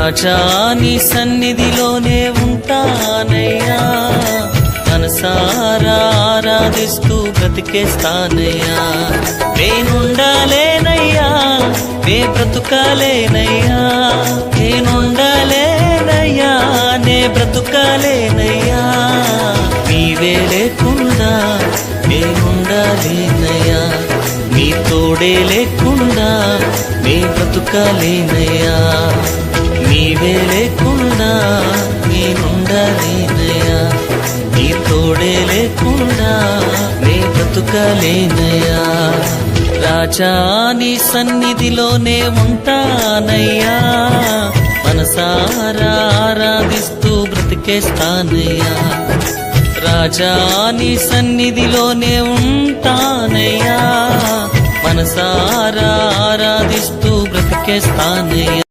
రాజా నీ సన్నిధిలోనే ఉంటానయ్యా, మనసారా ఆరాధిస్తూ బ్రతికేస్తానయ్యా. నేనుండాలేనయ్యా, నే బ్రతుకాలేనయ్యా, నేనుండాలేనయ్యా, నే బ్రతుకాలేనయ్యా. నీవే లేకుండా నేనుండాలేనయ్యా, నీ తోడే లేకుండా నే బ్రతుకాలేనయ్యా. నీవే లేకుండా నేనుండాలేనయ్యా, నీ తోడే లేకుండా నే బ్రతుకాలేనయ్యా. రాజా నీ సన్నిధిలోనే ఉంటానయ్యా, మనసారా ఆరాధిస్తూ బ్రతికేస్తానయ్యా. రాజా నీ సన్నిధిలోనే ఉంటానయ్యా, మనసారా ఆరాధిస్తూ బ్రతికేస్తానయ్యా.